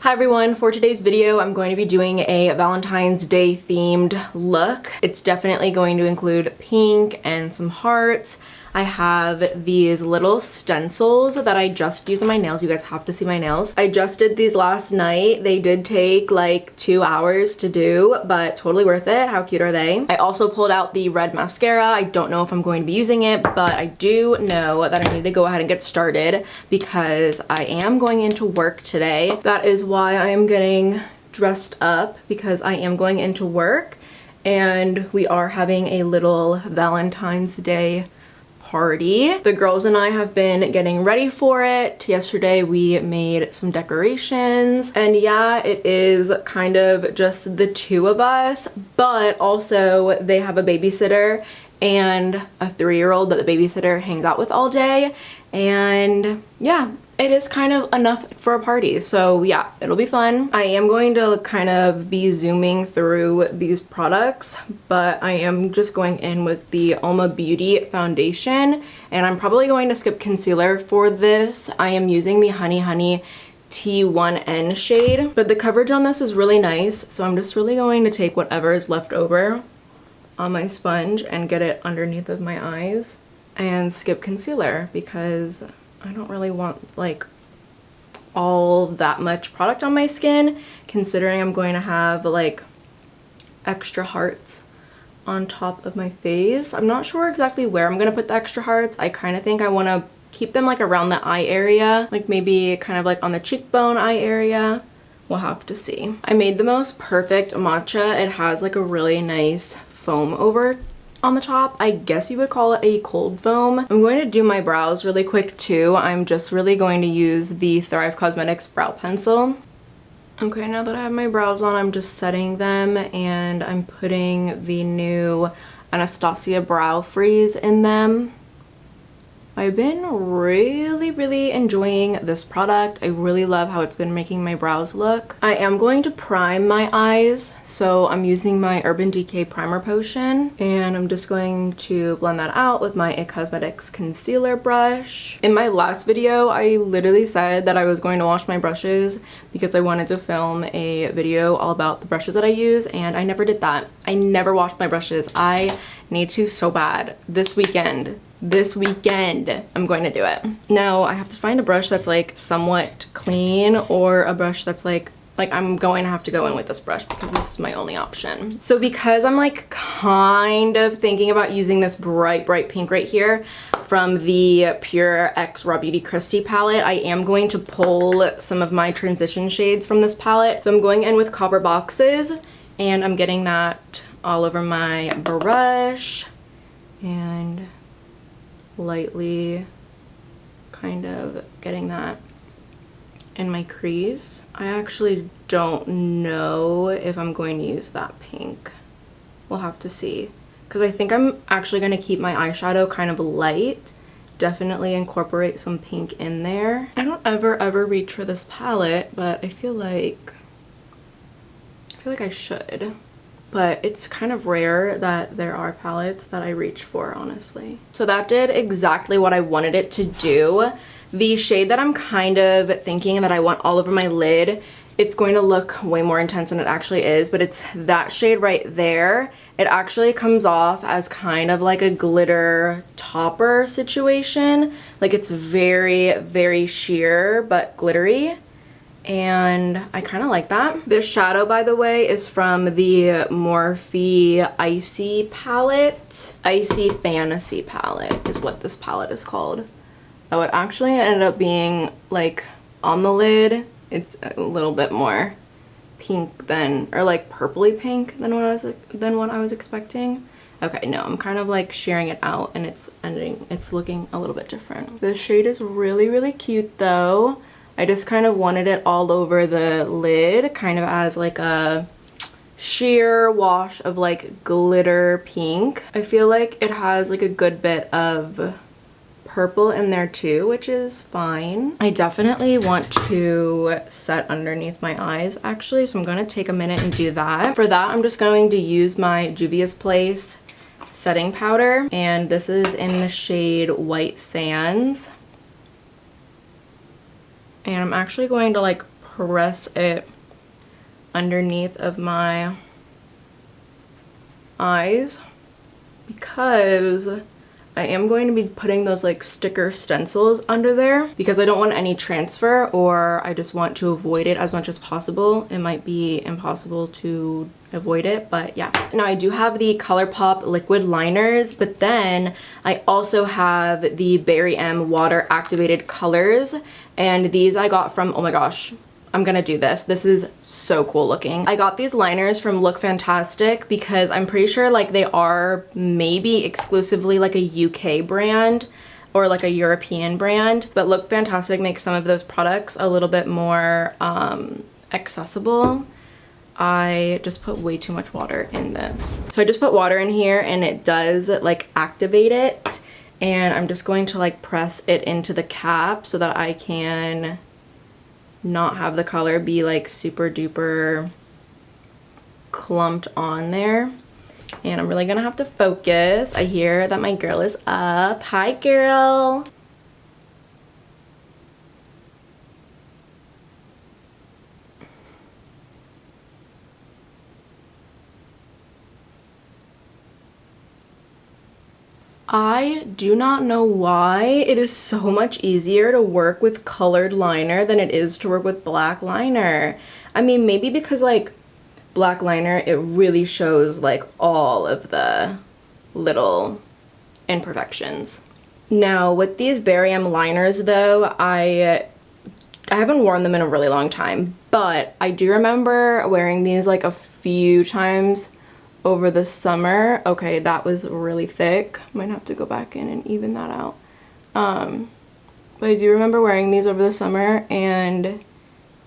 Hi everyone, for today's video I'm going to be doing a Valentine's Day themed look. It's definitely going to include pink and some hearts. I have these little stencils that I just use on my nails. You guys have to see my nails. I just did these last night. They did take like 2 hours to do, but totally worth it. How cute are they? I also pulled out the red mascara. I don't know if I'm going to be using it, but I do know that I need to go ahead and get started because I am going into work today. That is why I am getting dressed up, because I am going into work and we are having a little Valentine's Day party. The girls and I have been getting ready for it. Yesterday we made some decorations, and yeah, it is kind of just the two of us, but also they have a babysitter and a 3-year-old that the babysitter hangs out with all day, and yeah, it is kind of enough for a party. So yeah, it'll be fun. I am going to kind of be zooming through these products, but I am just going in with the Alma Beauty foundation, and I'm probably going to skip concealer for this. I am using the Honey T1N shade, but the coverage on this is really nice, so I'm just really going to take whatever is left over on my sponge and get it underneath of my eyes and skip concealer, because I don't really want like all that much product on my skin, considering I'm going to have like extra hearts on top of my face. I'm not sure exactly where I'm gonna put the extra hearts. I kind of think I want to keep them like around the eye area, like maybe kind of like on the cheekbone eye area. We'll have to see. I made the most perfect matcha. It has like a really nice foam over on the top. I guess you would call it a cold foam. I'm going to do my brows really quick too. I'm just really going to use the Thrive Cosmetics brow pencil. Okay, now that I have my brows on, I'm just setting them, and I'm putting the new Anastasia Brow Freeze in them. I've been really enjoying this product. I really love how it's been making my brows look. I am going to prime my eyes, so I'm using my Urban Decay Primer Potion, and I'm just going to blend that out with my Cosmetics concealer brush. In my last video, I literally said that I was going to wash my brushes because I wanted to film a video all about the brushes that I use, and I never did that. I never washed my brushes. I need to so bad. This weekend I'm going to do it. Now I have to find a brush that's like somewhat clean, or a brush that's like I'm going to have to go in with this brush because this is my only option. So because I'm like kind of thinking about using this bright pink right here from the Pure X Raw Beauty Kristi palette, I am going to pull some of my transition shades from this palette. So I'm going in with Copper Boxes, and I'm getting that all over my brush and lightly kind of getting that in my crease. I actually don't know if I'm going to use that pink. We'll have to see, because I think I'm actually going to keep my eyeshadow kind of light, definitely incorporate some pink in there. I don't ever reach for this palette, but I feel like I should. But it's kind of rare that there are palettes that I reach for, honestly. So that did exactly what I wanted it to do. The shade that I'm kind of thinking that I want all over my lid, it's going to look way more intense than it actually is, but it's that shade right there. It actually comes off as kind of like a glitter topper situation. Like it's very sheer but glittery, and I kind of like that. This shadow, by the way, is from the Morphe Icy palette. Icy Fantasy palette is what this palette is called. Oh, it actually ended up being like on the lid, it's a little bit more pink than, or like purpley pink than what I was expecting. Okay, no, I'm kind of like shearing it out, and it's looking a little bit different. The shade is really cute though. I just kind of wanted it all over the lid, kind of as like a sheer wash of like glitter pink. I feel like it has like a good bit of purple in there too, which is fine. I definitely want to set underneath my eyes actually, so I'm going to take a minute and do that. For that, I'm just going to use my Juvia's Place setting powder, and this is in the shade White Sands. And I'm actually going to like press it underneath of my eyes because I am going to be putting those like sticker stencils under there because I don't want any transfer, or I just want to avoid it as much as possible. It might be impossible to avoid it, but yeah. Now I do have the ColourPop liquid liners, but then I also have the Berry M water activated colors, and these I got from, oh my gosh, I'm gonna do this. This is so cool looking. I got these liners from Look Fantastic because I'm pretty sure like they are maybe exclusively like a UK brand or like a European brand, but Look Fantastic makes some of those products a little bit more accessible. I just put way too much water in this. So I just put water in here and it does like activate it, and I'm just going to like press it into the cap so that I can not have the color be like super duper clumped on there. And I'm really gonna have to focus. I hear that my girl is up. Hi, girl. I do not know why it is so much easier to work with colored liner than it is to work with black liner. I mean, maybe because like black liner, it really shows like all of the little imperfections. Now with these Berry M liners though, I haven't worn them in a really long time, but I do remember wearing these like a few times over the summer. Okay, that was really thick. Might have to go back in and even that out. But I do remember wearing these over the summer and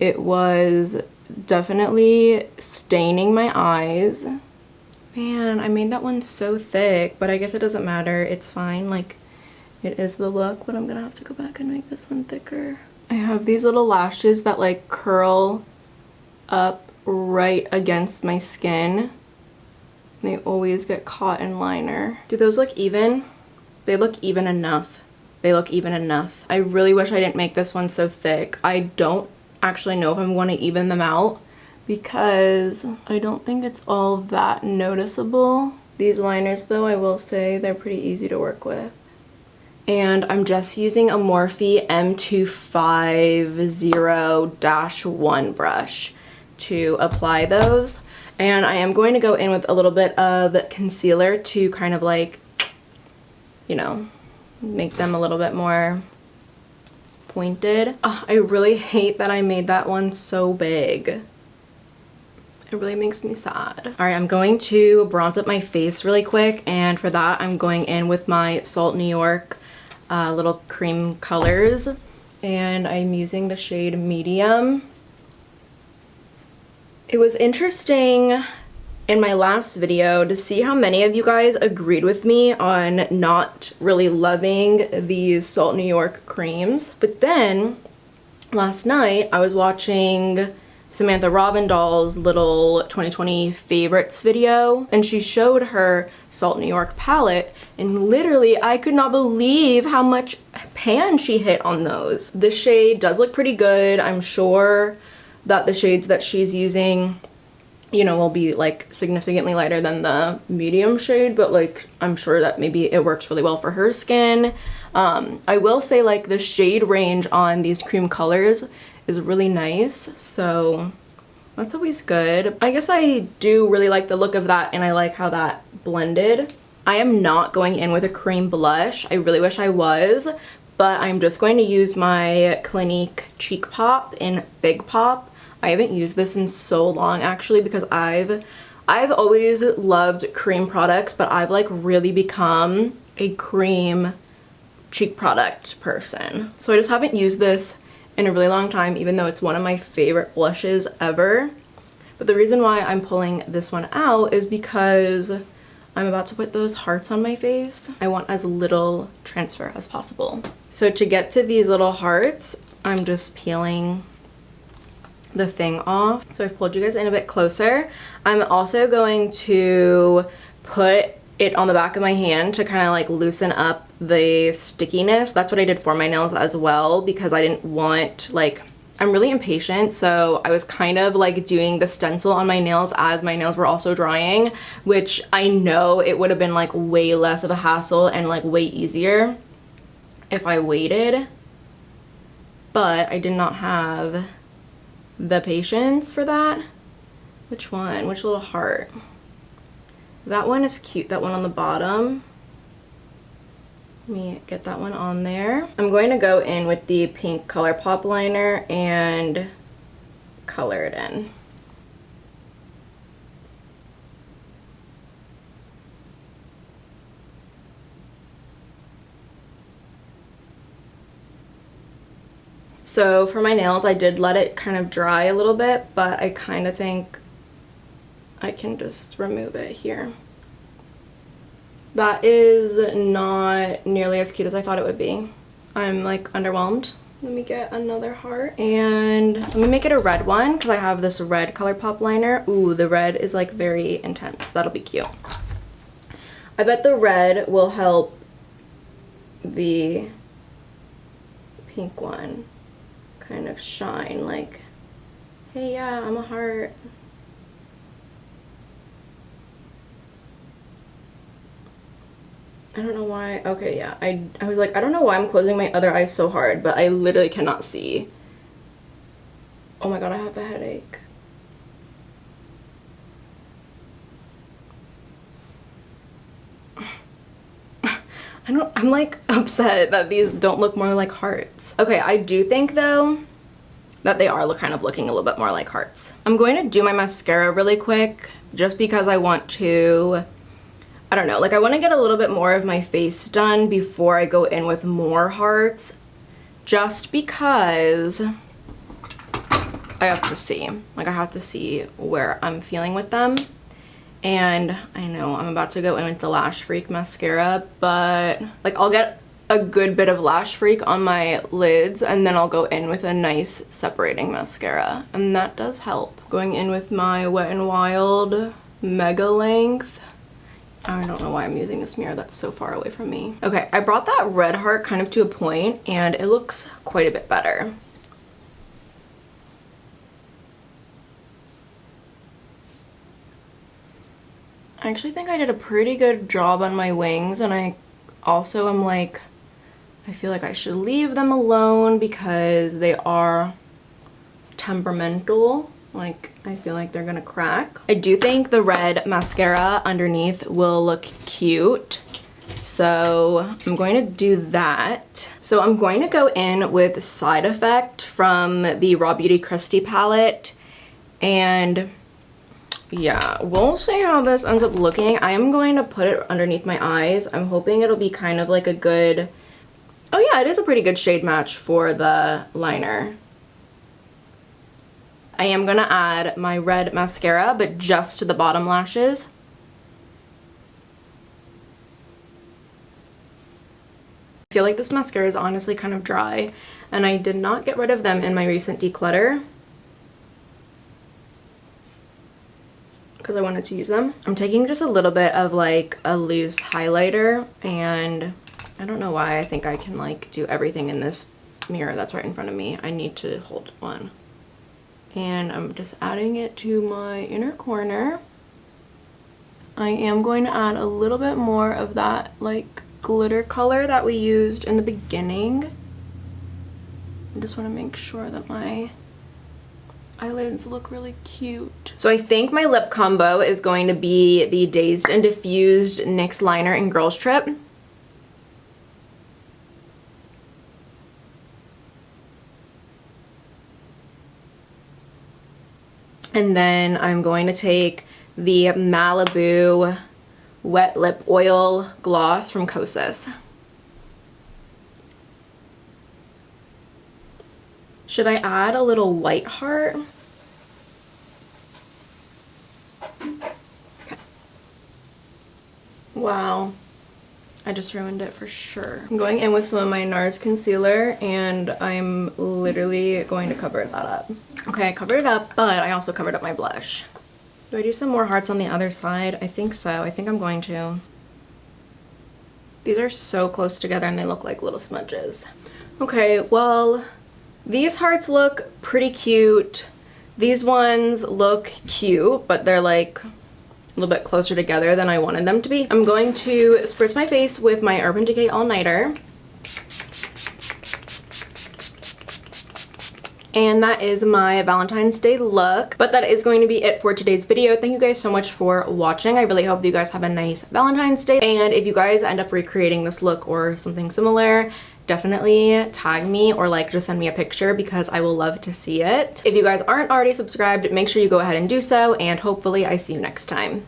it was definitely staining my eyes. Man, I made that one so thick, but I guess it doesn't matter. It's fine. Like, it is the look, but I'm gonna have to go back and make this one thicker. I have these little lashes that like curl up right against my skin. They always get caught in liner. Do those look even? They look even enough. They look even enough. I really wish I didn't make this one so thick. I don't actually know if I'm going to even them out because I don't think it's all that noticeable. These liners though, I will say they're pretty easy to work with. And I'm just using a Morphe M250-1 brush to apply those. And I am going to go in with a little bit of concealer to kind of like, you know, make them a little bit more pointed. Oh, I really hate that I made that one so big. It really makes me sad. All right, I'm going to bronze up my face really quick, and for that I'm going in with my Salt New York little cream colors, and I'm using the shade Medium. It was interesting in my last video to see how many of you guys agreed with me on not really loving these Salt New York creams. But then last night I was watching Samantha Ravindal's little 2020 favorites video, and she showed her Salt New York palette, and literally I could not believe how much pan she hit on those. This shade does look pretty good. I'm sure that the shades that she's using, you know, will be like significantly lighter than the medium shade, but like I'm sure that maybe it works really well for her skin. I will say like the shade range on these cream colors is really nice, so that's always good. I guess I do really like the look of that, and I like how that blended. I am not going in with a cream blush. I really wish I was, but I'm just going to use my Clinique Cheek Pop in Big Pop. I haven't used this in so long actually because I've always loved cream products, but I've like really become a cream cheek product person. So I just haven't used this in a really long time, even though it's one of my favorite blushes ever. But the reason why I'm pulling this one out is because I'm about to put those hearts on my face. I want as little transfer as possible. So to get to these little hearts, I'm just peeling the thing off. So I've pulled you guys in a bit closer. I'm also going to put it on the back of my hand to kind of like loosen up the stickiness. That's what I did for my nails as well, because I didn't want, like, I'm really impatient, so I was kind of like doing the stencil on my nails as my nails were also drying, which I know it would have been like way less of a hassle and like way easier if I waited, but I did not have the patience for that. Which one? Which little heart? That one is cute, that one on the bottom. Let me get that one on there. I'm going to go in with the pink ColourPop liner and color it in. So for my nails, I did let it kind of dry a little bit, but I kind of think I can just remove it here. That is not nearly as cute as I thought it would be. I'm like underwhelmed. Let me get another heart and let me make it a red one because I have this red ColourPop liner. Ooh, the red is like very intense. That'll be cute. I bet the red will help the pink one kind of shine like, hey, yeah, I'm a heart. I don't know why. Okay, yeah. I was like, I don't know why I'm closing my other eye so hard, but I literally cannot see. Oh my god, I have a headache. I'm like upset that these don't look more like hearts. Okay, I do think though that they are kind of looking a little bit more like hearts. I'm going to do my mascara really quick just because I want to, I don't know, like I want to get a little bit more of my face done before I go in with more hearts, just because I have to see. Like I have to see where I'm feeling with them. And I know I'm about to go in with the Lash Freak mascara, but like I'll get a good bit of Lash Freak on my lids and then I'll go in with a nice separating mascara. And that does help. Going in with my Wet n Wild Mega Length. I don't know why I'm using this mirror that's so far away from me. Okay, I brought that red heart kind of to a point and it looks quite a bit better. I actually think I did a pretty good job on my wings, and I also am like, I feel like I should leave them alone because they are temperamental. Like, I feel like they're gonna crack. I do think the red mascara underneath will look cute, so I'm going to do that. So I'm going to go in with Side Effect from the Raw Beauty Kristi palette, and yeah, we'll see how this ends up looking. I am going to put it underneath my eyes. I'm hoping it'll be kind of like a good, oh yeah, it is a pretty good shade match for the liner. I am gonna add my red mascara, but just to the bottom lashes. I feel like this mascara is honestly kind of dry, and I did not get rid of them in my recent declutter because I wanted to use them. I'm taking just a little bit of like a loose highlighter, and I don't know why I think I can like do everything in this mirror that's right in front of me. I need to hold one. And I'm just adding it to my inner corner. I am going to add a little bit more of that like glitter color that we used in the beginning. I just want to make sure that my eyelids look really cute. So I think my lip combo is going to be the Dazed and Diffused NYX liner in Girls Trip. And then I'm going to take the Malibu Wet Lip Oil Gloss from Kosas. Should I add a little white heart? Okay. Wow. I just ruined it for sure. I'm going in with some of my NARS concealer, and I'm literally going to cover that up. Okay, I covered it up, but I also covered up my blush. Do I do some more hearts on the other side? I think so. I think I'm going to. These are so close together and they look like little smudges. Okay, well, These hearts look pretty cute. These ones look cute, but they're like a little bit closer together than I wanted them to be. I'm going to spritz my face with my Urban Decay All Nighter. And that is my Valentine's Day look. But that is going to be it for today's video. Thank you guys so much for watching. I really hope you guys have a nice Valentine's Day. And if you guys end up recreating this look or something similar, definitely tag me or like just send me a picture because I will love to see it. If you guys aren't already subscribed, make sure you go ahead and do so, and hopefully I see you next time.